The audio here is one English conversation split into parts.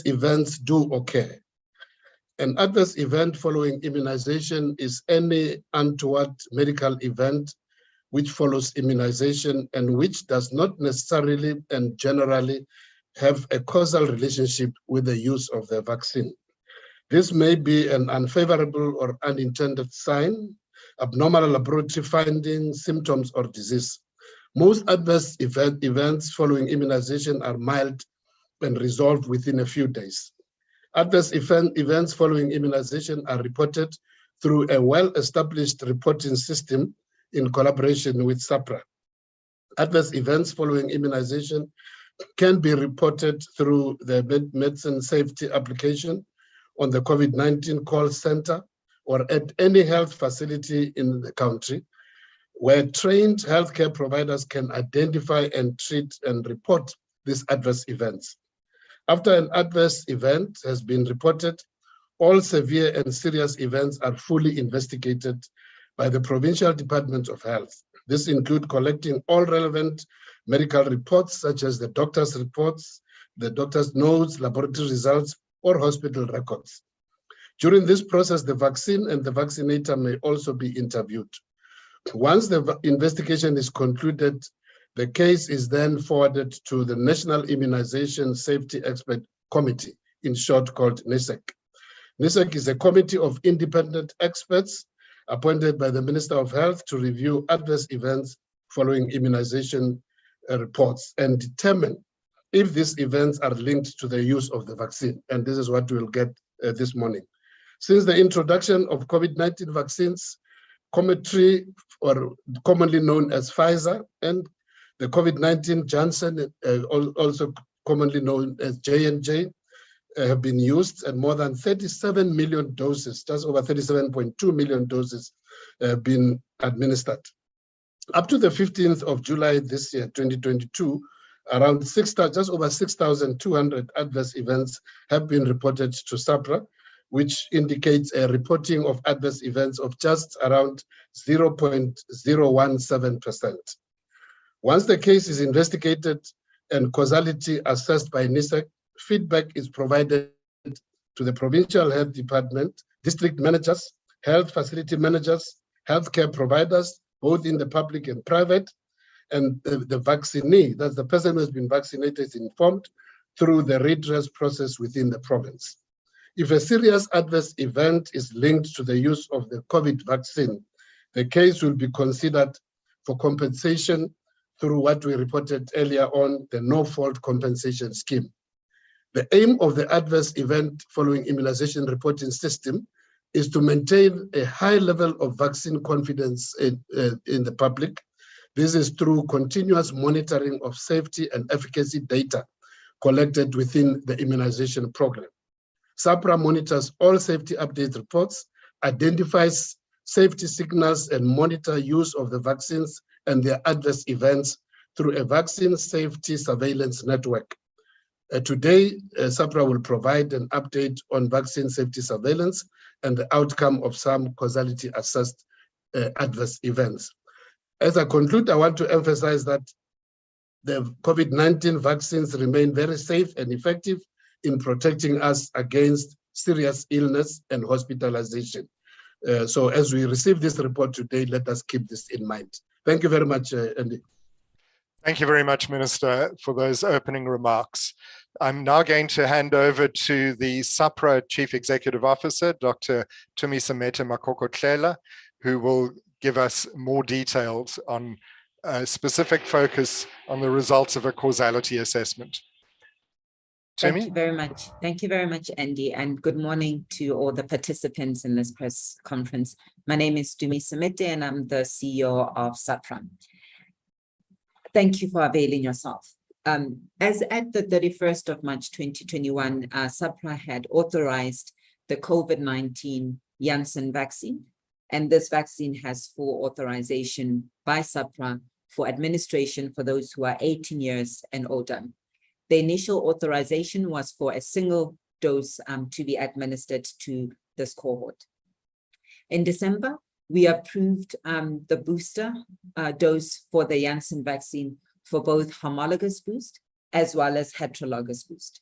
events do occur. An adverse event following immunization is any untoward medical event which follows immunization and which does not necessarily and generally have a causal relationship with the use of the vaccine. This may be an unfavorable or unintended sign, abnormal laboratory findings, symptoms, or disease. Most adverse events following immunization are mild and resolved within a few days. Adverse events following immunization are reported through a well-established reporting system in collaboration with Sahpra. Adverse events following immunization can be reported through the medicine safety application on the COVID-19 call center or at any health facility in the country, where trained healthcare providers can identify and treat and report these adverse events. After an adverse event has been reported, all severe and serious events are fully investigated by the Provincial Department of Health. This includes collecting all relevant medical reports, such as the doctor's reports, the doctor's notes, laboratory results, or hospital records. During this process, the vaccine and the vaccinator may also be interviewed. Once the investigation is concluded, the case is then forwarded to the National Immunization Safety Expert Committee, in short called NISEC. NISEC is a committee of independent experts appointed by the Minister of Health to review adverse events following immunization reports and determine if these events are linked to the use of the vaccine. And this is what we'll get this morning. Since the introduction of COVID-19 vaccines, Comirnaty, or commonly known as Pfizer, and the COVID-19 Janssen, also commonly known as J&J, have been used, and more than 37 million doses, just over 37.2 million doses, have been administered. Up to the 15th of July this year, 2022, around just over 6,200 adverse events have been reported to Sahpra, which indicates a reporting of adverse events of just around 0.017%. Once the case is investigated and causality assessed by NISEC, feedback is provided to the Provincial Health Department, district managers, health facility managers, healthcare providers, both in the public and private, and the vaccinee, that's the person who has been vaccinated, is informed through the redress process within the province. If a serious adverse event is linked to the use of the COVID vaccine, the case will be considered for compensation through what we reported earlier on, the no-fault compensation scheme. The aim of the adverse event following immunization reporting system is to maintain a high level of vaccine confidence in the public. This is through continuous monitoring of safety and efficacy data collected within the immunization program. Sahpra monitors all safety update reports, identifies safety signals, and monitor use of the vaccines and their adverse events through a vaccine safety surveillance network. Today, Sahpra will provide an update on vaccine safety surveillance and the outcome of some causality assessed adverse events. As I conclude, I want to emphasize that the COVID-19 vaccines remain very safe and effective in protecting us against serious illness and hospitalization. So as we receive this report today, let us keep this in mind. Thank you very much, Andy. Thank you very much, Minister, for those opening remarks. I'm now going to hand over to the Sahpra Chief Executive Officer, Dr. Tumisamete Makoko-Tlela, who will give us more details on a specific focus on the results of a causality assessment. Thank you very much. Thank you very much, Andy, and good morning to all the participants in this press conference. My name is Tumisamete, and I'm the CEO of Sahpra. Thank you for availing yourself. As at the 31st of March 2021, Sahpra had authorized the COVID-19 Janssen vaccine, and this vaccine has full authorization by Sahpra for administration for those who are 18 years and older. The initial authorization was for a single dose to be administered to this cohort. In December, we approved the booster dose for the Janssen vaccine for both homologous boost as well as heterologous boost.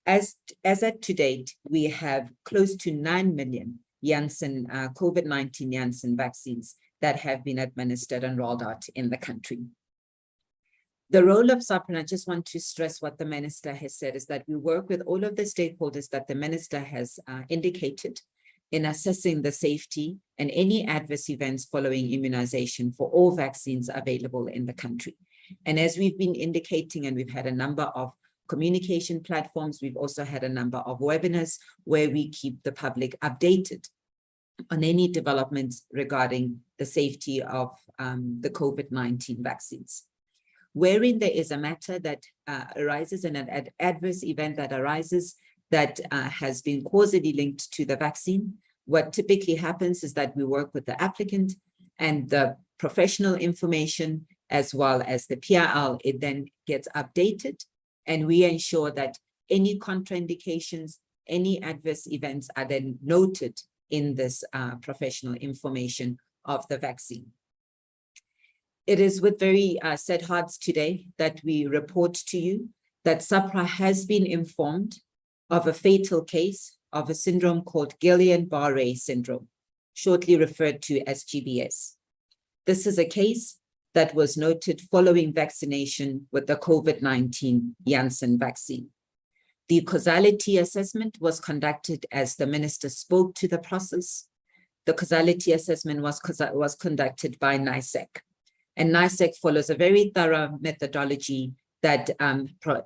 As at to date, we have close to 9 million Janssen COVID-19 Janssen vaccines that have been administered and rolled out in the country. The role of Sahpra, and I just want to stress what the minister has said, is that we work with all of the stakeholders that the minister has indicated in assessing the safety and any adverse events following immunization for all vaccines available in the country. And as we've been indicating, and we've had a number of communication platforms, we've also had a number of webinars where we keep the public updated on any developments regarding the safety of the COVID-19 vaccines. Wherein there is a matter that arises and an adverse event that arises that has been causally linked to the vaccine, what typically happens is that we work with the applicant and the professional information as well as the PRL, it then gets updated and we ensure that any contraindications, any adverse events are then noted in this professional information of the vaccine. It is with very sad hearts today that we report to you that Sahpra has been informed of a fatal case of a syndrome called Guillain-Barré syndrome, shortly referred to as GBS. This is a case that was noted following vaccination with the COVID-19 Janssen vaccine. The causality assessment was conducted as the minister spoke to the process. The causality assessment was conducted by NICEC. And NICEC follows a very thorough methodology that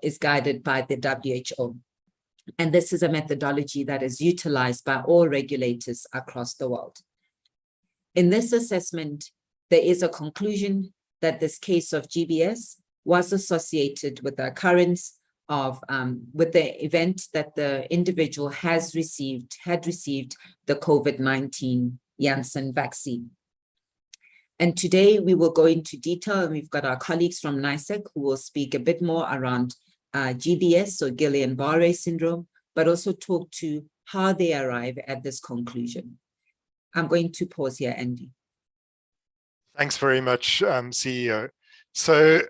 is guided by the WHO. And this is a methodology that is utilized by all regulators across the world. In this assessment, there is a conclusion that this case of GBS was associated with the occurrence of, with the event that the individual had received the COVID-19 Janssen vaccine. And today we will go into detail, and we've got our colleagues from NICEC who will speak a bit more around GBS, or Guillain-Barré syndrome, but also talk to how they arrive at this conclusion. I'm going to pause here, Andy. Thanks very much, CEO. So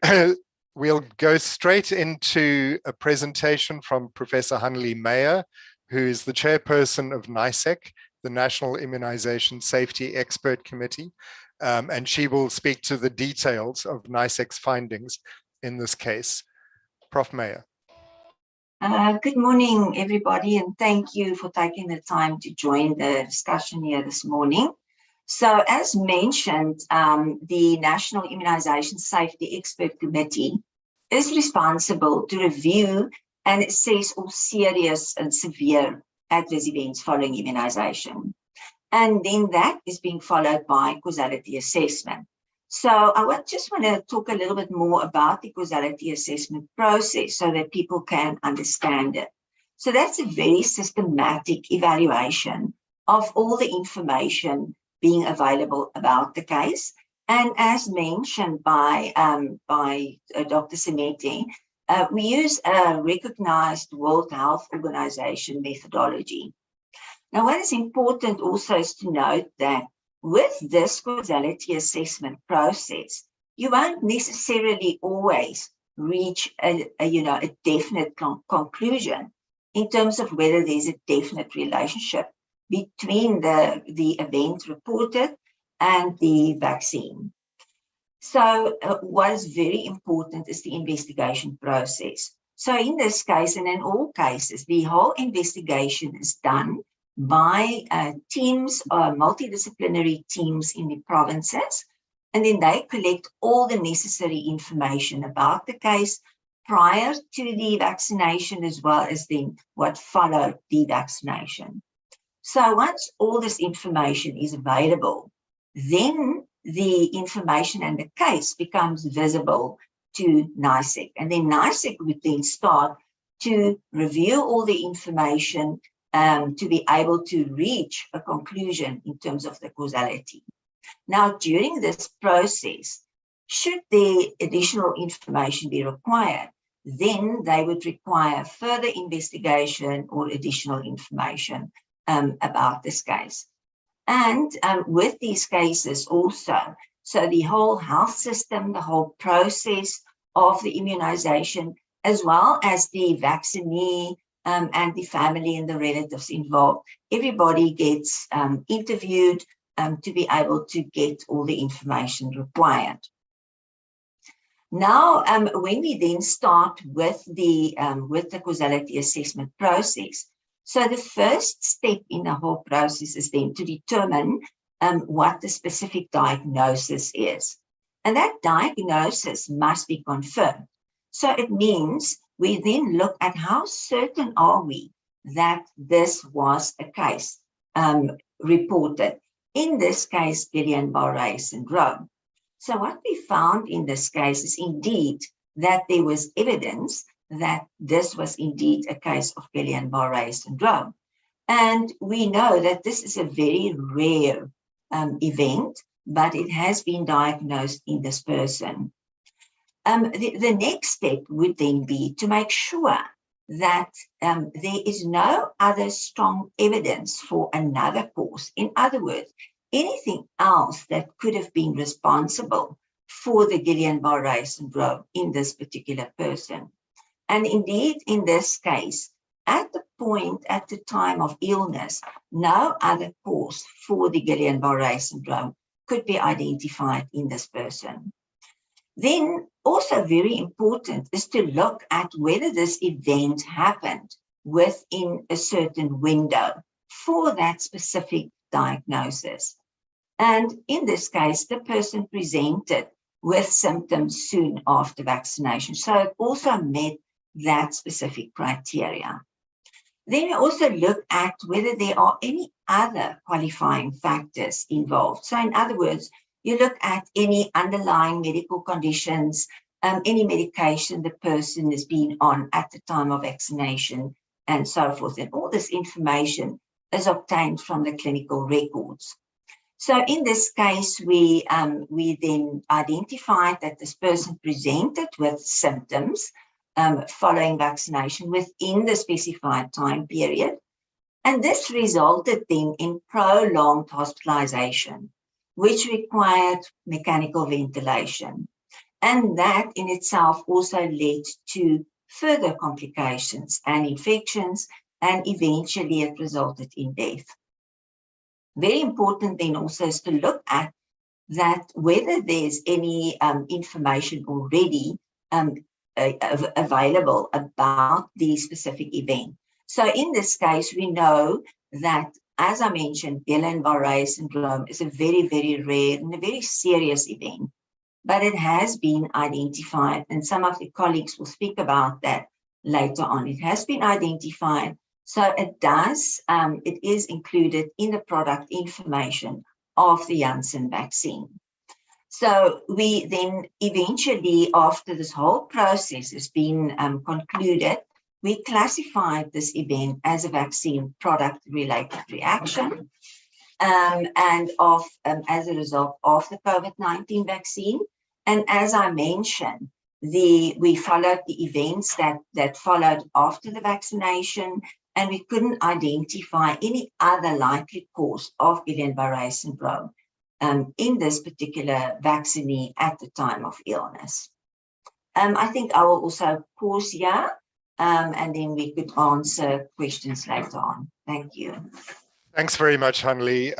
we'll go straight into a presentation from Professor Hanli Meyer, who is the chairperson of NICEC, the National Immunization Safety Expert Committee. And she will speak to the details of NICEC's findings in this case. Prof. Meyer. Good morning, everybody, and thank you for taking the time to join the discussion here this morning. So as mentioned, the National Immunization Safety Expert Committee is responsible to review and assess all serious and severe adverse events following immunization. And then that is being followed by causality assessment. So I just want to talk a little bit more about the causality assessment process so that people can understand it. So that's a very systematic evaluation of all the information being available about the case. And as mentioned by Dr. Simete, we use a recognized World Health Organization methodology. Now, what is important also is to note that with this causality assessment process, you won't necessarily always reach a definite conclusion in terms of whether there's a definite relationship between the event reported and the vaccine. So what is very important is the investigation process. So in this case, and in all cases, the whole investigation is done by teams, multidisciplinary teams in the provinces, and then they collect all the necessary information about the case prior to the vaccination, as well as then what followed the vaccination. So once all this information is available, then the information and the case becomes visible to NICEC, and then NICEC would then start to review all the information to be able to reach a conclusion in terms of the causality. Now, during this process, should the additional information be required, then they would require further investigation or additional information about this case. And with these cases also, so the whole health system, the whole process of the immunization, as well as the vaccinee and the family and the relatives involved. Everybody gets interviewed to be able to get all the information required. Now, when we then start with the causality assessment process, so the first step in the whole process is then to determine what the specific diagnosis is. And that diagnosis must be confirmed. So it means we then look at how certain are we that this was a case reported. In this case, Guillain-Barré syndrome. So what we found in this case is indeed that there was evidence that this was indeed a case of Guillain-Barré syndrome. And we know that this is a very rare event, but it has been diagnosed in this person. The next step would then be to make sure that there is no other strong evidence for another cause. In other words, anything else that could have been responsible for the Guillain-Barré syndrome in this particular person. And indeed, in this case, at the time of illness, no other cause for the Guillain-Barré syndrome could be identified in this person. Then also very important is to look at whether this event happened within a certain window for that specific diagnosis. And in this case, the person presented with symptoms soon after vaccination. So it also met that specific criteria. Then we also look at whether there are any other qualifying factors involved. So in other words, you look at any underlying medical conditions, any medication the person has been on at the time of vaccination, and so forth. And all this information is obtained from the clinical records. So in this case, we then identified that this person presented with symptoms following vaccination within the specified time period. And this resulted then in prolonged hospitalization, which required mechanical ventilation. And that in itself also led to further complications and infections, and eventually it resulted in death. Very important then also is to look at that whether there's any information already available about the specific event. So in this case, we know that, as I mentioned, Guillain-Barré syndrome is a very, very rare and a very serious event, but it has been identified, and some of the colleagues will speak about that later on. It has been identified. So it is included in the product information of the Janssen vaccine. So we then eventually, after this whole process has been concluded, we classified this event as a vaccine product-related reaction and as a result of the COVID-19 vaccine. And as I mentioned, we followed the events that followed after the vaccination, and we couldn't identify any other likely cause of Guillain-Barré syndrome in this particular vaccinee at the time of illness. I think I will also pause here, and then we could answer questions later on. Thank you. Thanks very much, Hanli.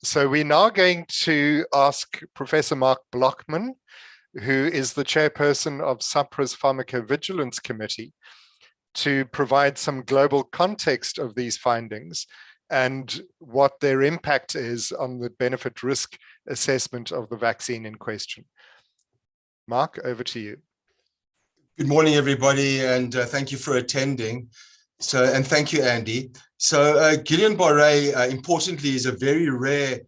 So we're now going to ask Professor Mark Blockman, who is the chairperson of Sapra's Pharmacovigilance Committee, to provide some global context of these findings and what their impact is on the benefit-risk assessment of the vaccine in question. Mark, over to you. Good morning, everybody, and thank you for attending. And thank you, Andy. So Guillain-Barré, importantly, is a very rare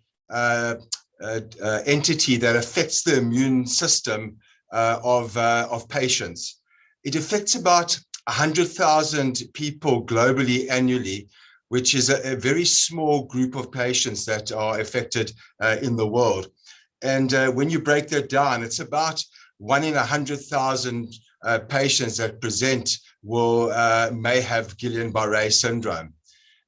entity that affects the immune system of patients. It affects about 100,000 people globally annually, which is a very small group of patients that are affected in the world. And when you break that down, it's about 1 in 100,000 patients that present may have Guillain-Barré syndrome.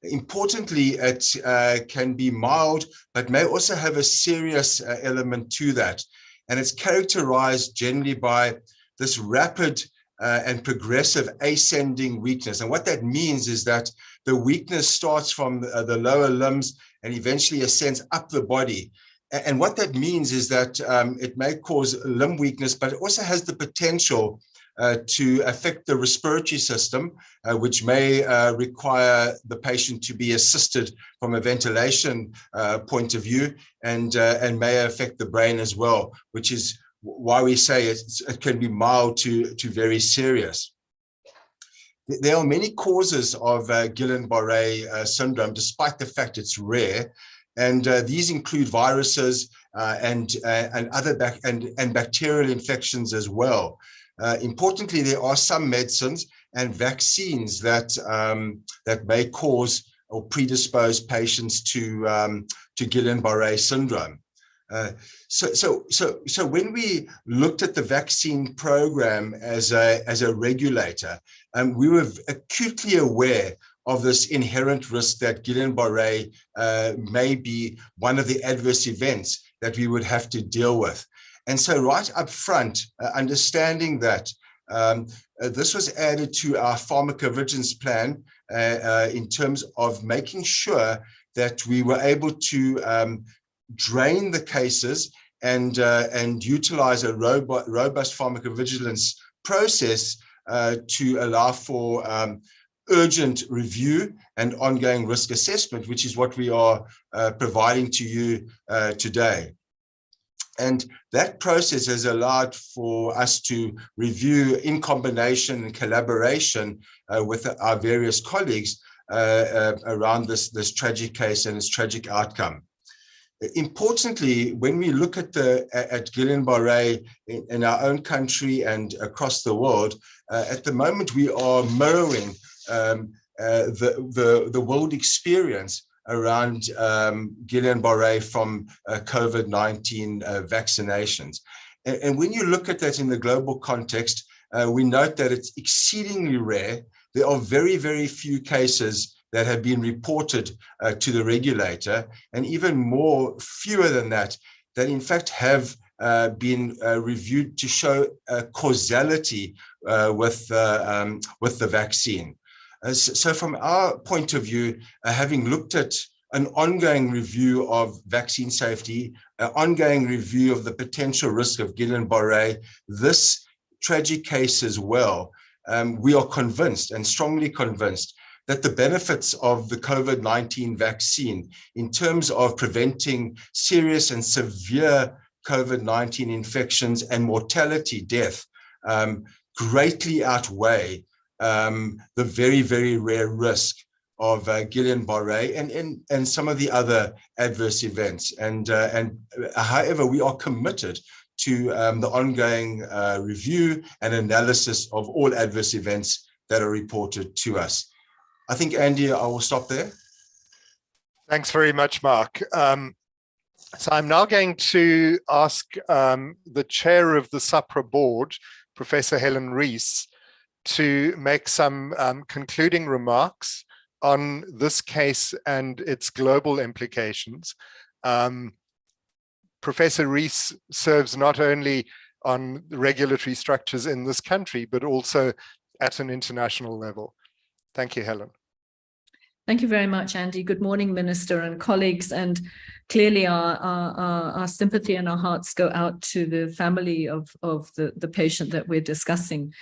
Importantly, it can be mild, but may also have a serious element to that. And it's characterized generally by this rapid and progressive ascending weakness. And what that means is that the weakness starts from the lower limbs and eventually ascends up the body. And what that means is that it may cause limb weakness, but it also has the potential to affect the respiratory system, which may require the patient to be assisted from a ventilation point of view, and may affect the brain as well, which is why we say it can be mild to very serious. There are many causes of Guillain-Barré syndrome, despite the fact it's rare. And these include viruses and other bacterial infections as well. Importantly, there are some medicines and vaccines that may cause or predispose patients to Guillain-Barré syndrome. So when we looked at the vaccine program as a regulator, we were acutely aware of this inherent risk that Guillain-Barré may be one of the adverse events that we would have to deal with. And so right up front, understanding that this was added to our pharmacovigilance plan in terms of making sure that we were able to drain the cases and utilize a robust pharmacovigilance process to allow for urgent review and ongoing risk assessment, which is what we are providing to you today. And that process has allowed for us to review in combination and collaboration with our various colleagues around this tragic case and its tragic outcome. Importantly, when we look at Guillain-Barré in our own country and across the world, at the moment we are mirroring the world experience around Guillain-Barré from COVID-19 vaccinations. And when you look at that in the global context, we note that it's exceedingly rare. There are very, very few cases that have been reported to the regulator, and even fewer than that in fact have been reviewed to show causality with the vaccine. So from our point of view, having looked at an ongoing review of vaccine safety, an ongoing review of the potential risk of Guillain-Barré, this tragic case as well, we are convinced and strongly convinced that the benefits of the COVID-19 vaccine in terms of preventing serious and severe COVID-19 infections and mortality, death, greatly outweigh the very, very rare risk of Guillain-Barré and some of the other adverse events. And however, we are committed to the ongoing review and analysis of all adverse events that are reported to us. I think, Andy, I will stop there. Thanks very much, Mark. So I'm now going to ask the chair of the Sahpra board, Professor Helen Rees, to make some concluding remarks on this case and its global implications. Professor Rees serves not only on regulatory structures in this country, but also at an international level. Thank you, Helen. Thank you very much, Andy. Good morning, Minister and colleagues. And clearly our sympathy and our hearts go out to the family of the patient that we're discussing.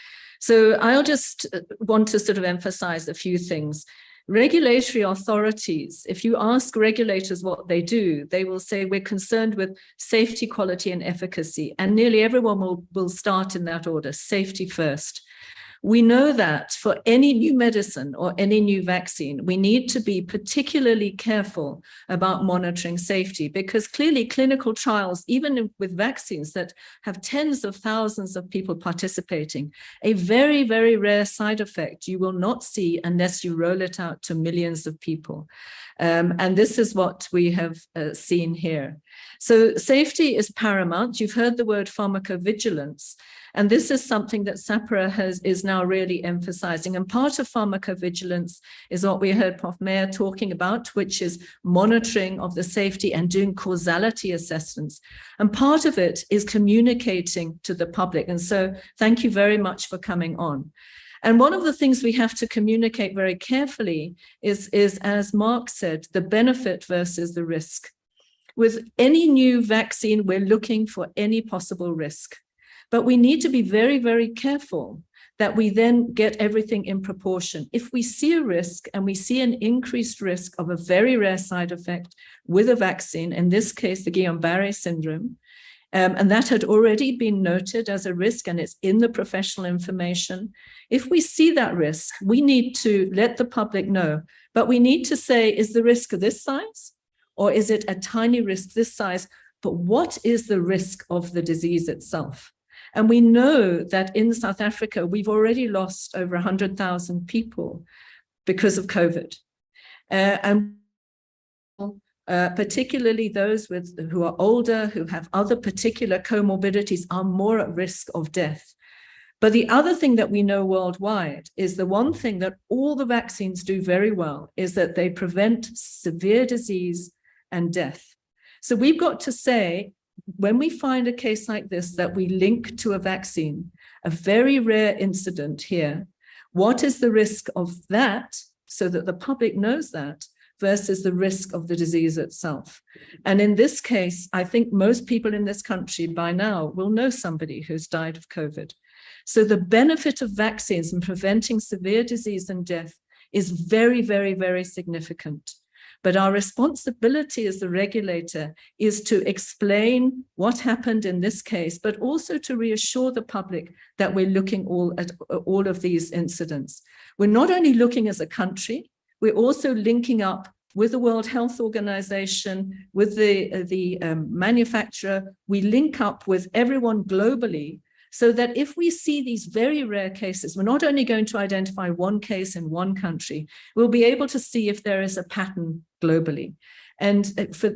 So I'll just want to sort of emphasize a few things. Regulatory authorities, if you ask regulators what they do, they will say we're concerned with safety, quality, and efficacy. And nearly everyone will start in that order, safety first. We know that for any new medicine or any new vaccine, we need to be particularly careful about monitoring safety, because clearly clinical trials, even with vaccines that have tens of thousands of people participating, a very, very rare side effect you will not see unless you roll it out to millions of people. And this is what we have seen here. So safety is paramount. You've heard the word pharmacovigilance, and this is something that Sahpra is now really emphasizing. And part of pharmacovigilance is what we heard Prof. Meyer talking about, which is monitoring of the safety and doing causality assessments. And part of it is communicating to the public. And so thank you very much for coming on. And one of the things we have to communicate very carefully is, as Mark said, the benefit versus the risk. With any new vaccine, we're looking for any possible risk. But we need to be very, very careful that we then get everything in proportion. If we see a risk and we see an increased risk of a very rare side effect with a vaccine, in this case, the Guillain-Barré syndrome, and that had already been noted as a risk and it's in the professional information. If we see that risk, we need to let the public know, but we need to say, is the risk this size or is it a tiny risk this size? But what is the risk of the disease itself? And we know that in South Africa, we've already lost over 100,000 people because of COVID. Particularly those who are older, who have other particular comorbidities, are more at risk of death. But the other thing that we know worldwide is the one thing that all the vaccines do very well is that they prevent severe disease and death. So we've got to say, when we find a case like this that we link to a vaccine, a very rare incident here, what is the risk of that so that the public knows that versus the risk of the disease itself? And in this case, I think most people in this country by now will know somebody who's died of COVID. So the benefit of vaccines in preventing severe disease and death is very, very, very significant. But our responsibility as the regulator is to explain what happened in this case, but also to reassure the public that we're looking at all of these incidents. We're not only looking as a country, we're also linking up with the World Health Organization, with the manufacturer. We link up with everyone globally so that if we see these very rare cases, we're not only going to identify one case in one country, we'll be able to see if there is a pattern globally. And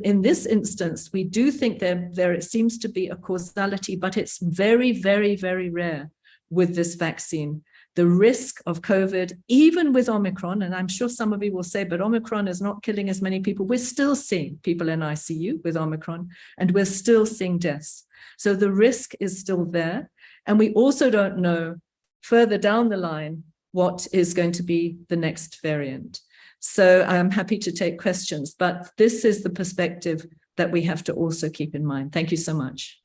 in this instance, we do think there seems to be a causality, but it's very, very, very rare with this vaccine. The risk of COVID, even with Omicron, and I'm sure some of you will say, but Omicron is not killing as many people. We're still seeing people in ICU with Omicron, and we're still seeing deaths. So the risk is still there. And we also don't know further down the line what is going to be the next variant. So I'm happy to take questions, but this is the perspective that we have to also keep in mind. Thank you so much.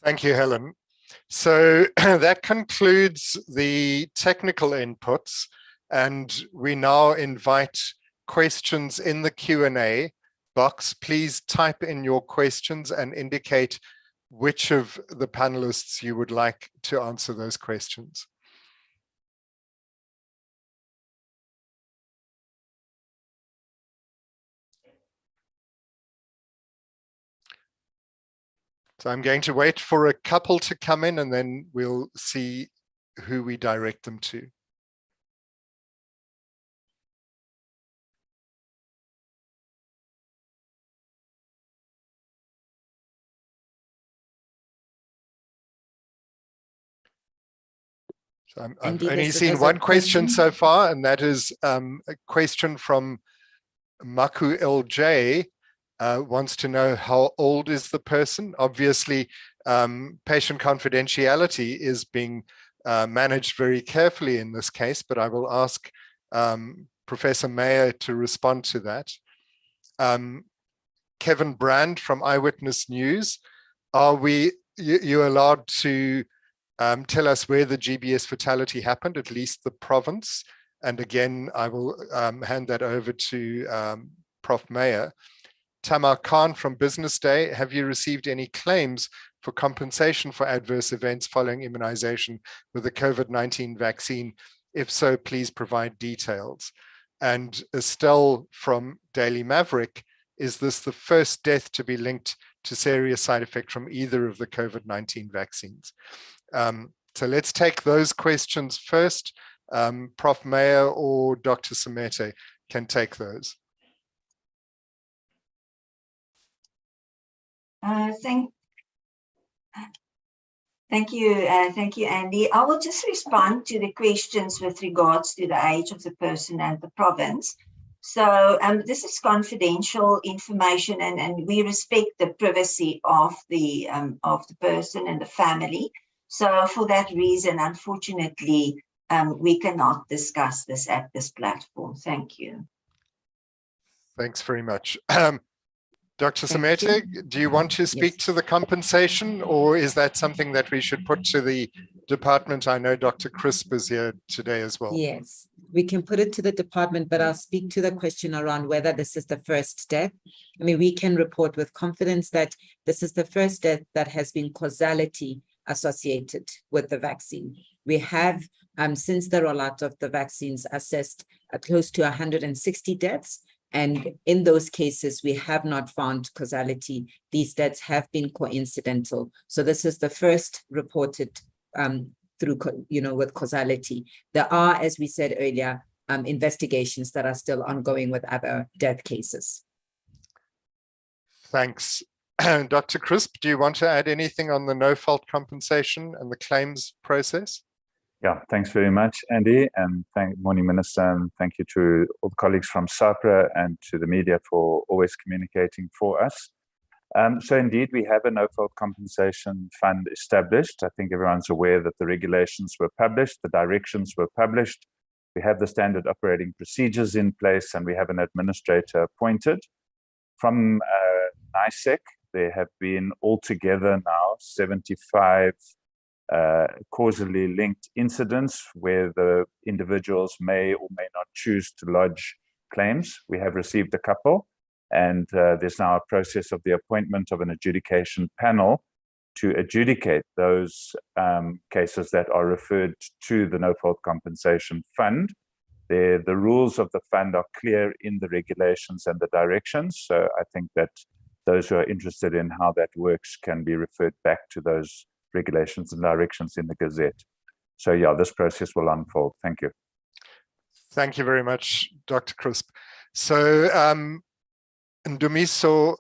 Thank you, Helen. So that concludes the technical inputs, and we now invite questions in the Q&A box. Please type in your questions and indicate which of the panelists you would like to answer those questions. So I'm going to wait for a couple to come in and then we'll see who we direct them to. So I've only seen one question so far, and that is a question from Maku LJ. Wants to know how old is the person. Obviously, patient confidentiality is being managed very carefully in this case, but I will ask Professor Meyer to respond to that. Kevin Brand from Eyewitness News, are you allowed to tell us where the GBS fatality happened, at least the province? And again, I will hand that over to Prof. Meyer. Tamar Khan from Business Day, have you received any claims for compensation for adverse events following immunization with the COVID-19 vaccine? If so, please provide details. And Estelle from Daily Maverick, is this the first death to be linked to serious side effect from either of the COVID-19 vaccines? So let's take those questions first. Prof. Meyer or Dr. Samete can take those. Thank you, Andy. I will just respond to the questions with regards to the age of the person and the province. So this is confidential information, and we respect the privacy of the person and the family. So for that reason, unfortunately, we cannot discuss this at this platform. Thank you. Thanks very much. Dr. Samete, do you want to speak to the compensation, or is that something that we should put to the department? I know Dr. Crisp is here today as well. Yes, we can put it to the department, but I'll speak to the question around whether this is the first step. I mean, we can report with confidence that this is the first death that has been causality associated with the vaccine. We have, since the rollout of the vaccines, assessed close to 160 deaths. And in those cases, we have not found causality. These deaths have been coincidental. So this is the first reported through, with causality. There are, as we said earlier, investigations that are still ongoing with other death cases. Thanks. Dr. Crisp, do you want to add anything on the no-fault compensation and the claims process? Yeah, thanks very much, Andy, and morning, Minister, and thank you to all the colleagues from Sahpra and to the media for always communicating for us. So indeed, we have a no-fault compensation fund established. I think everyone's aware that the regulations were published, the directions were published. We have the standard operating procedures in place, and we have an administrator appointed. From NICEC, there have been altogether now 75 causally linked incidents where the individuals may or may not choose to lodge claims. We have received a couple, and there's now a process of the appointment of an adjudication panel to adjudicate those cases that are referred to the no-fault compensation fund. The rules of the fund are clear in the regulations and the directions, so I think that those who are interested in how that works can be referred back to those regulations and directions in the Gazette. So yeah, this process will unfold. Thank you. Thank you very much, Dr. Crisp. So Ndumiso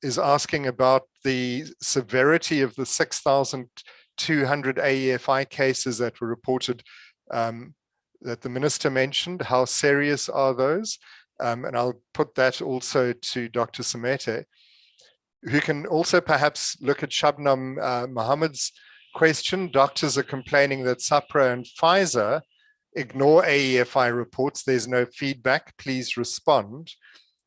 is asking about the severity of the 6,200 AEFI cases that were reported that the minister mentioned. How serious are those? And I'll put that also to Dr. Samete, who can also perhaps look at Shabnam Mohammed's question. Doctors are complaining that Sahpra and Pfizer ignore AEFI reports. There's no feedback. Please respond.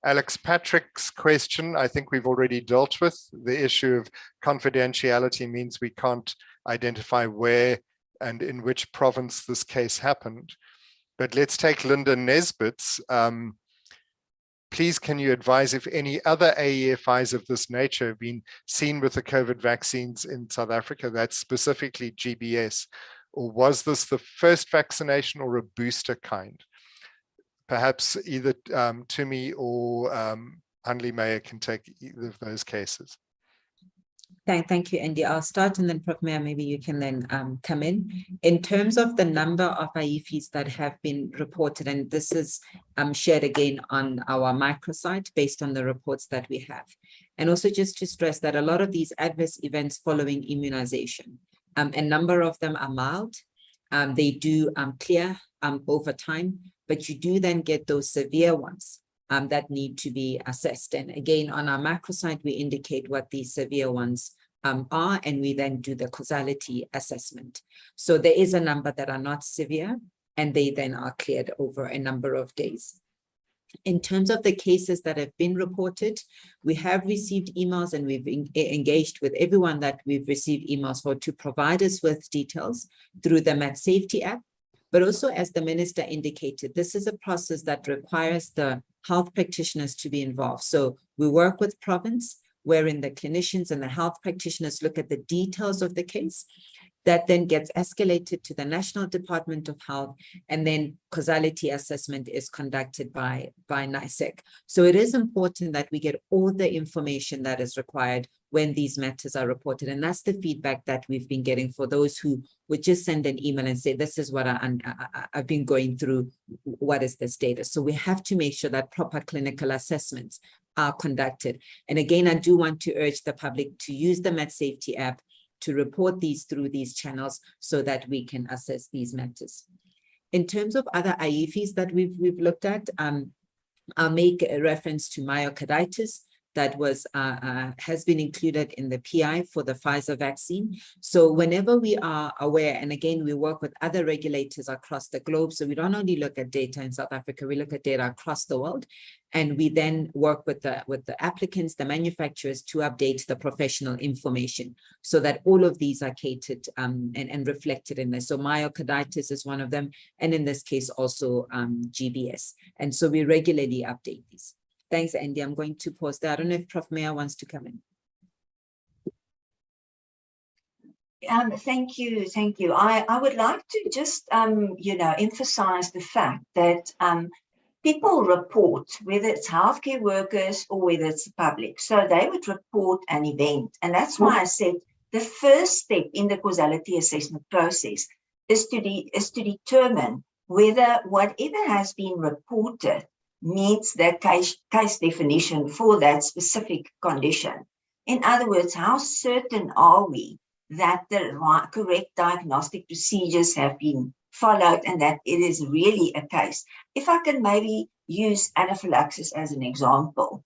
Alex Patrick's question, I think we've already dealt with. The issue of confidentiality means we can't identify where and in which province this case happened. But let's take Linda Nesbitt's. Please, can you advise if any other AEFIs of this nature have been seen with the COVID vaccines in South Africa, that's specifically GBS, or was this the first vaccination or a booster kind? Perhaps either Tumi or Hanli Meyer can take either of those cases. Thank you, Andy. I'll start, and then Prof. Meyer, maybe you can then come in. In terms of the number of AEFIs that have been reported, and this is shared again on our microsite based on the reports that we have. And also just to stress that a lot of these adverse events following immunization, a number of them are mild. They do clear over time, but you do then get those severe ones that need to be assessed. And again, on our macrosite, we indicate what these severe ones are, and we then do the causality assessment. So there is a number that are not severe, and they then are cleared over a number of days. In terms of the cases that have been reported, we have received emails, and we've engaged with everyone that we've received emails for to provide us with details through the Med Safety app. But also, as the minister indicated, this is a process that requires the health practitioners to be involved. So we work with province, wherein the clinicians and the health practitioners look at the details of the case. That then gets escalated to the National Department of Health, and then causality assessment is conducted by NICEC. So it is important that we get all the information that is required when these matters are reported. And that's the feedback that we've been getting for those who would just send an email and say, this is what I've been going through, what is the status? So we have to make sure that proper clinical assessments are conducted. And again, I do want to urge the public to use the MedSafety app to report these through these channels so that we can assess these matters. In terms of other AEFIs that we've looked at, I'll make a reference to myocarditis that was has been included in the PI for the Pfizer vaccine. So whenever we are aware, and again, we work with other regulators across the globe, so we don't only look at data in South Africa, we look at data across the world, and we then work with the applicants, the manufacturers, to update the professional information so that all of these are catered and reflected in this. So myocarditis is one of them, and in this case also GBS. And so we regularly update these. Thanks, Andy. I'm going to pause there. I don't know if Prof. Meyer wants to come in. Thank you. I would like to just, emphasize the fact that people report, whether it's healthcare workers or whether it's the public. So they would report an event. And that's why I said the first step in the causality assessment process is to determine whether whatever has been reported meets that case definition for that specific condition. In other words, how certain are we that the correct diagnostic procedures have been followed and that it is really a case? If I can maybe use anaphylaxis as an example.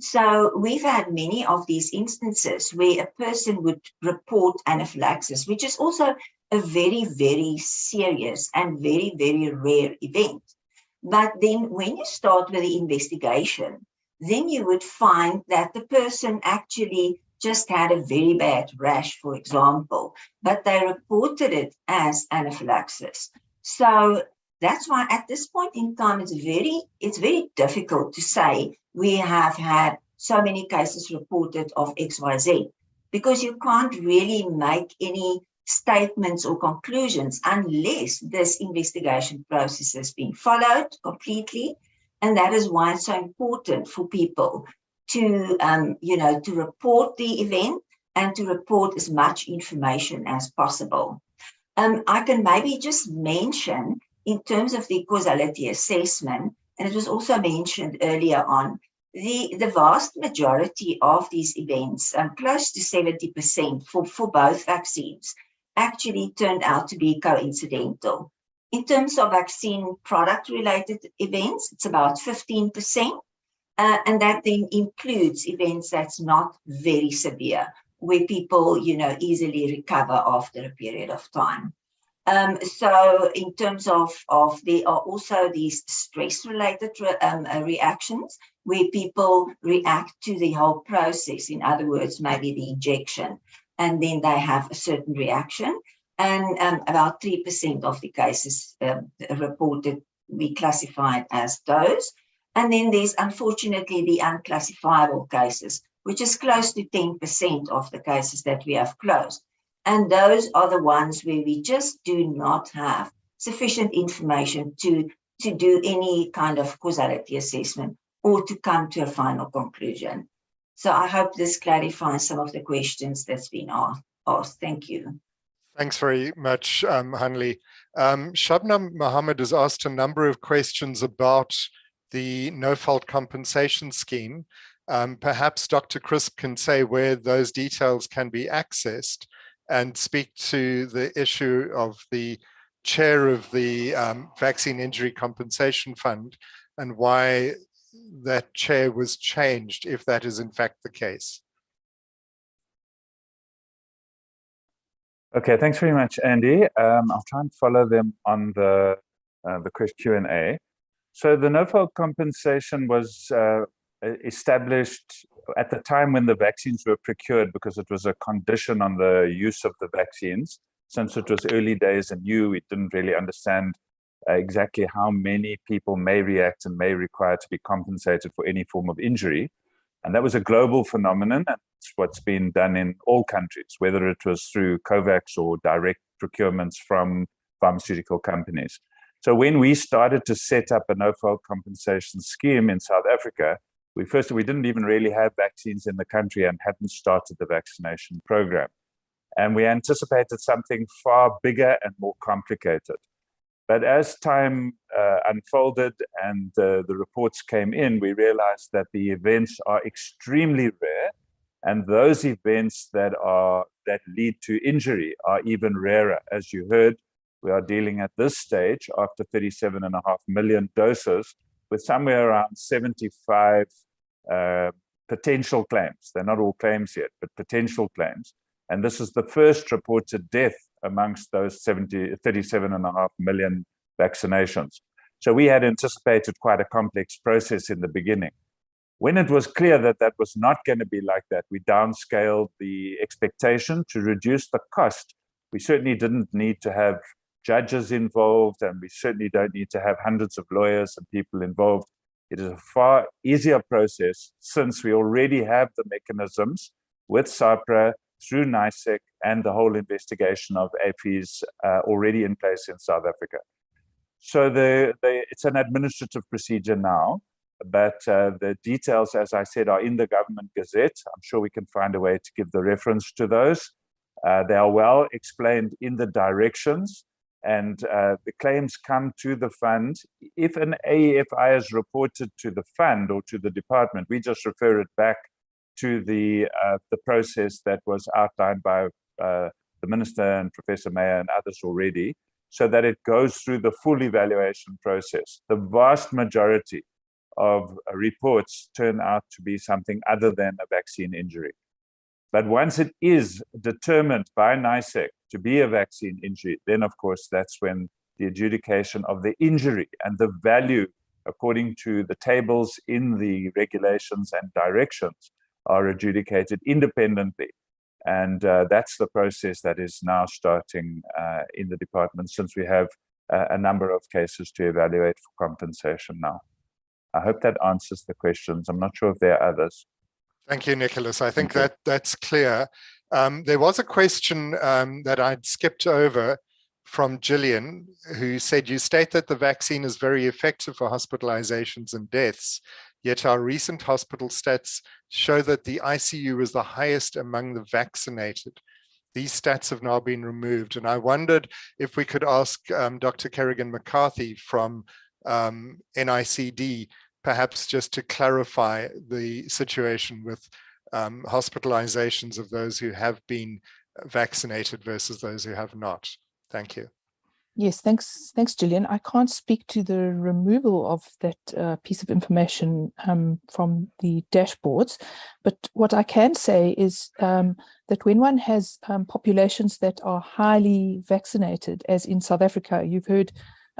So we've had many of these instances where a person would report anaphylaxis, which is also a very, very serious and very, very rare event. But then when you start with the investigation, then you would find that the person actually just had a very bad rash, for example, but they reported it as anaphylaxis. So that's why at this point in time, it's very difficult to say we have had so many cases reported of XYZ, because you can't really make any statements or conclusions unless this investigation process has been followed completely. And that is why it's so important for people to, to report the event and to report as much information as possible. I can maybe just mention in terms of the causality assessment, and it was also mentioned earlier on, the vast majority of these events, close to 70% for both vaccines, actually turned out to be coincidental. In terms of vaccine product-related events, it's about 15%, and that then includes events that's not very severe, where people, easily recover after a period of time. So in terms of there are also these stress-related reactions, where people react to the whole process. In other words, maybe the injection, and then they have a certain reaction. And about 3% of the cases reported we classified as those. And then there's unfortunately the unclassifiable cases, which is close to 10% of the cases that we have closed. And those are the ones where we just do not have sufficient information to do any kind of causality assessment or to come to a final conclusion. So I hope this clarifies some of the questions that's been asked. Thank you. Thanks very much, Hanli. Shabnam Mohammed has asked a number of questions about the no-fault compensation scheme. Perhaps Dr. Crisp can say where those details can be accessed and speak to the issue of the chair of the Vaccine Injury Compensation Fund and why that chair was changed, if that is in fact the case. Okay, thanks very much, Andy. I'll try and follow them on the Q&A. So the no-fault compensation was established at the time when the vaccines were procured, because it was a condition on the use of the vaccines. Since it was early days and new, we didn't really understand exactly how many people may react and may require to be compensated for any form of injury. And that was a global phenomenon. And it's what's been done in all countries, whether it was through COVAX or direct procurements from pharmaceutical companies. So when we started to set up a no-fault compensation scheme in South Africa, we didn't even really have vaccines in the country and hadn't started the vaccination program. And we anticipated something far bigger and more complicated. But as time unfolded and the reports came in, we realized that the events are extremely rare, and those events that lead to injury are even rarer. As you heard, we are dealing at this stage, after 37.5 million doses, with somewhere around 75 potential claims. They're not all claims yet, but potential claims. And this is the first reported death amongst those 37.5 million vaccinations. So we had anticipated quite a complex process in the beginning. When it was clear that that was not going to be like that, we downscaled the expectation to reduce the cost. We certainly didn't need to have judges involved, and we certainly don't need to have hundreds of lawyers and people involved. It is a far easier process since we already have the mechanisms with Sahpra through NICEC and the whole investigation of Aefis already in place in South Africa. So it's an administrative procedure now, but the details, as I said, are in the government gazette. I'm sure we can find a way to give the reference to those. They are well explained in the directions, and the claims come to the fund. If an AEFI is reported to the fund or to the department, we just refer it back to the process that was outlined by the Minister and Professor Mayer and others already, so that it goes through the full evaluation process. The vast majority of reports turn out to be something other than a vaccine injury. But once it is determined by NICEC to be a vaccine injury, then of course that's when the adjudication of the injury and the value, according to the tables in the regulations and directions, are adjudicated independently. And that's the process that is now starting in the department, since we have a number of cases to evaluate for compensation now. I hope that answers the questions. I'm not sure if there are others. Thank you, Nicholas. I think that's clear. There was a question that I'd skipped over from Gillian, who said, you state that the vaccine is very effective for hospitalizations and deaths, yet our recent hospital stats show that the ICU is the highest among the vaccinated. These stats have now been removed. And I wondered if we could ask Dr. Kerrigan-McCarthy from NICD, perhaps just to clarify the situation with hospitalizations of those who have been vaccinated versus those who have not. Thank you. Yes, thanks, Gillian. I can't speak to the removal of that piece of information from the dashboards, but what I can say is that when one has populations that are highly vaccinated, as in South Africa, you've heard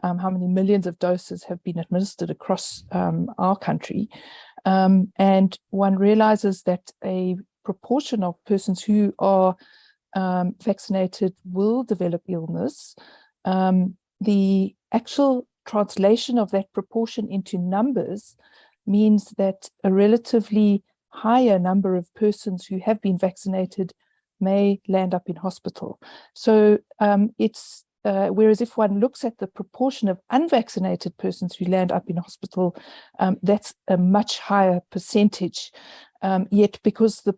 how many millions of doses have been administered across our country. And one realizes that a proportion of persons who are vaccinated will develop illness. The actual translation of that proportion into numbers means that a relatively higher number of persons who have been vaccinated may land up in hospital. So it's whereas if one looks at the proportion of unvaccinated persons who land up in hospital, that's a much higher percentage. Yet because the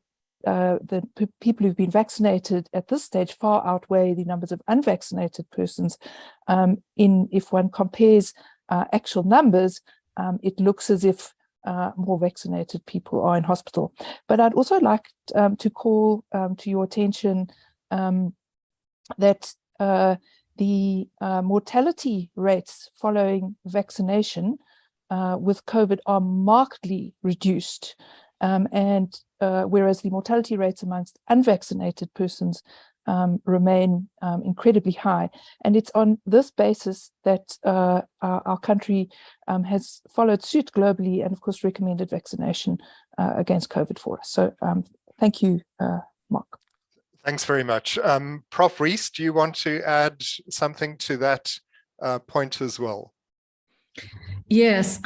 people who've been vaccinated at this stage far outweigh the numbers of unvaccinated persons, if one compares actual numbers, it looks as if more vaccinated people are in hospital. But I'd also like to call to your attention that the mortality rates following vaccination with COVID are markedly reduced. And whereas the mortality rates amongst unvaccinated persons remain incredibly high. And it's on this basis that our country has followed suit globally and, of course, recommended vaccination against COVID for us. So thank you, Mark. Thanks very much. Prof. Rees, do you want to add something to that point as well? Yes,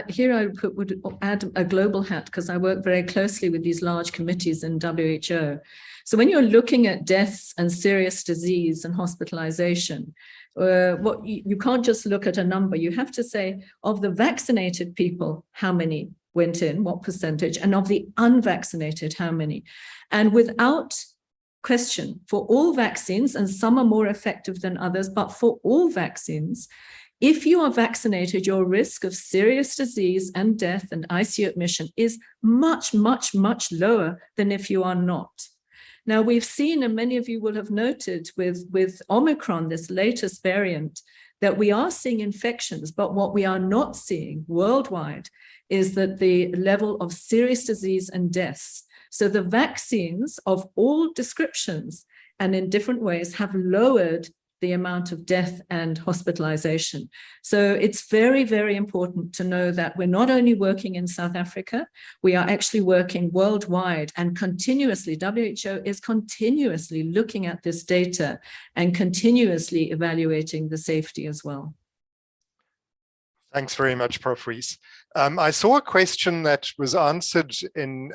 here I would add a global hat, because I work very closely with these large committees in WHO. So when you're looking at deaths and serious disease and hospitalization, you can't just look at a number. You have to say, of the vaccinated people, how many went in, what percentage, and of the unvaccinated, how many. And without question for all vaccines, and some are more effective than others, but for all vaccines, if you are vaccinated, your risk of serious disease and death and ICU admission is much, much, much lower than if you are not. Now, we've seen, and many of you will have noted with Omicron, this latest variant, that we are seeing infections, but what we are not seeing worldwide is that the level of serious disease and deaths. So the vaccines of all descriptions and in different ways have lowered the amount of death and hospitalization. So it's very, very important to know that we're not only working in South Africa, we are actually working worldwide and continuously. WHO is continuously looking at this data and continuously evaluating the safety as well. Thanks very much, Prof. Rees. I saw a question that was answered in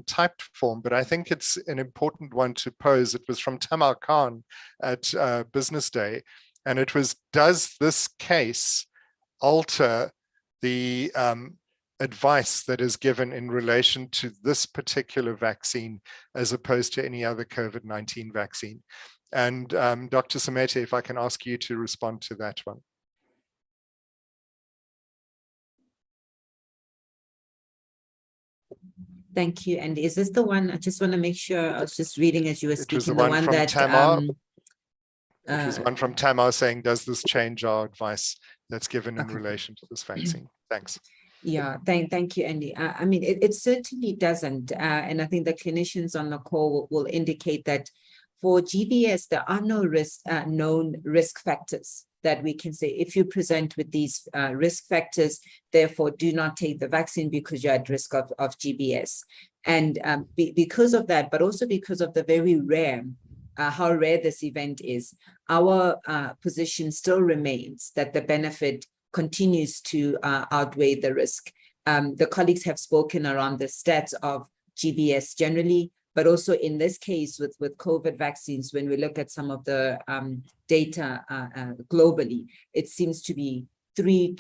typed form, but I think it's an important one to pose. It was from Tamar Khan at Business Day, and it was, does this case alter the advice that is given in relation to this particular vaccine as opposed to any other COVID-19 vaccine? And Dr. Samete, if I can ask you to respond to that one. Thank you. And is this the one? I just want to make sure. I was just reading as you were speaking. It was the one from that Tamar. It was one from Tamar saying, "Does this change our advice that's given in relation to this vaccine?" Thanks. Yeah, thank you, Andy. I mean, it certainly doesn't, and I think the clinicians on the call will indicate that for GBS there are no known risk factors that we can say, if you present with these risk factors, therefore do not take the vaccine because you're at risk of GBS. And because of that, but also because of the very rare, how rare this event is, our position still remains that the benefit continues to outweigh the risk. The colleagues have spoken around the stats of GBS generally, but also in this case with COVID vaccines, when we look at some of the data globally, it seems to be 3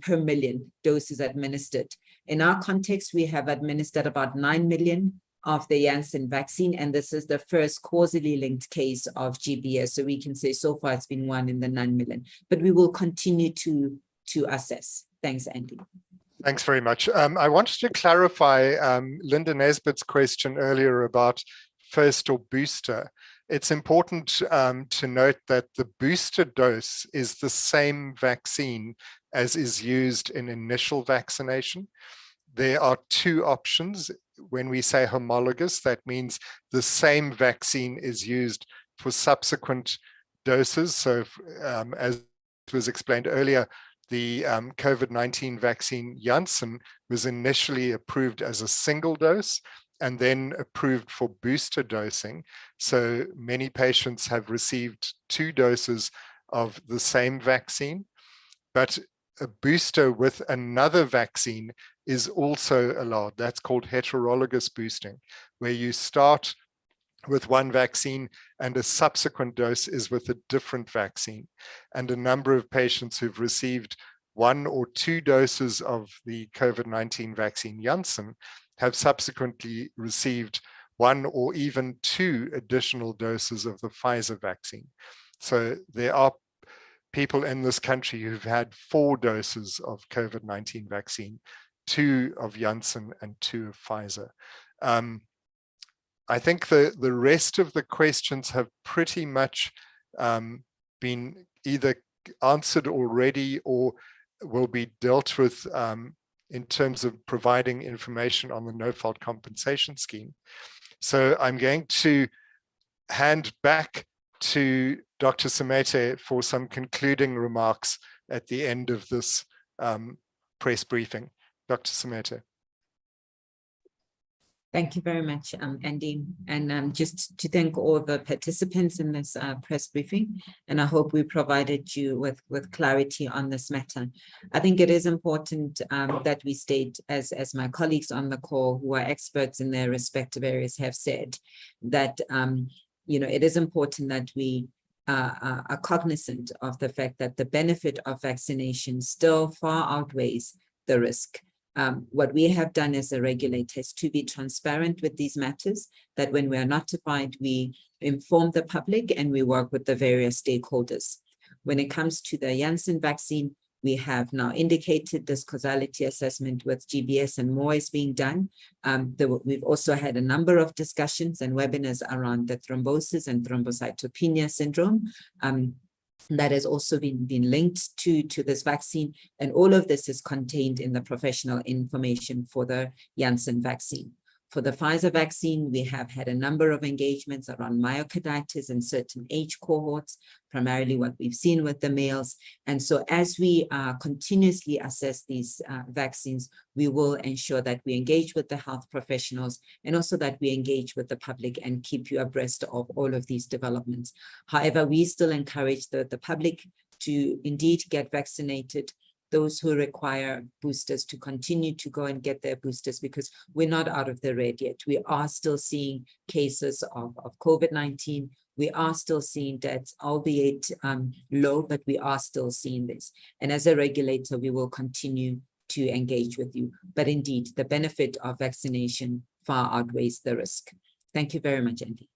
per million doses administered. In our context, we have administered about 9 million of the Janssen vaccine, and this is the first causally linked case of GBS. So we can say so far it's been 1 in the 9 million, but we will continue to assess. Thanks, Andy. Thanks very much. I wanted to clarify Linda Nesbitt's question earlier about first or booster. It's important to note that the booster dose is the same vaccine as is used in initial vaccination. There are 2 options. When we say homologous, that means the same vaccine is used for subsequent doses. So as was explained earlier, the COVID-19 vaccine Janssen was initially approved as a single dose and then approved for booster dosing. So many patients have received 2 doses of the same vaccine, but a booster with another vaccine is also allowed. That's called heterologous boosting, where you start with one vaccine and a subsequent dose is with a different vaccine. And a number of patients who've received 1 or 2 doses of the COVID-19 vaccine Janssen have subsequently received 1 or even 2 additional doses of the Pfizer vaccine. So there are people in this country who've had 4 doses of COVID-19 vaccine, 2 of Janssen and 2 of Pfizer. I think the rest of the questions have pretty much been either answered already or will be dealt with in terms of providing information on the no-fault compensation scheme. So I'm going to hand back to Dr. Samete for some concluding remarks at the end of this press briefing. Dr. Samete. Thank you very much, Andy. And just to thank all the participants in this press briefing, and I hope we provided you with clarity on this matter. I think it is important that we state, as my colleagues on the call who are experts in their respective areas have said, that it is important that we are cognizant of the fact that the benefit of vaccination still far outweighs the risk. What we have done as a regulator is to be transparent with these matters, that when we are notified, we inform the public and we work with the various stakeholders. When it comes to the Janssen vaccine, we have now indicated this causality assessment with GBS and more is being done. We've also had a number of discussions and webinars around the thrombosis and thrombocytopenia syndrome. That has also been linked to this vaccine. And all of this is contained in the professional information for the Janssen vaccine. For the Pfizer vaccine, we have had a number of engagements around myocarditis in certain age cohorts, primarily what we've seen with the males. And so as we continuously assess these vaccines, we will ensure that we engage with the health professionals and also that we engage with the public and keep you abreast of all of these developments. However, we still encourage the public to indeed get vaccinated. Those who require boosters to continue to go and get their boosters, because we're not out of the red yet. We are still seeing cases of COVID-19. We are still seeing deaths, albeit low, but we are still seeing this. And as a regulator, we will continue to engage with you. But indeed, the benefit of vaccination far outweighs the risk. Thank you very much, Andy.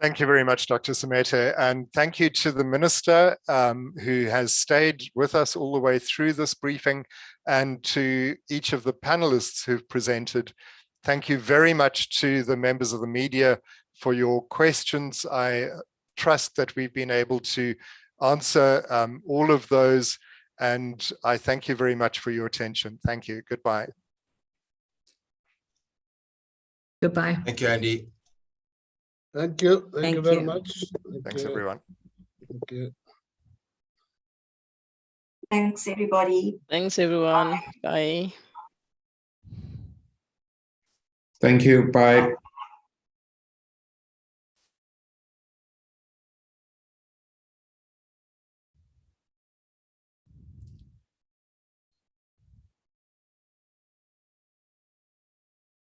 Thank you very much, Dr. Samete, and thank you to the Minister who has stayed with us all the way through this briefing, and to each of the panelists who've presented. Thank you very much to the members of the media for your questions. I trust that we've been able to answer all of those, and I thank you very much for your attention. Thank you. Goodbye. Goodbye. Thank you, Andy. Thank you. Thank you very much. Thanks, everyone. Thank you. Thanks, everybody. Thanks, everyone. Bye. Thank you. Bye.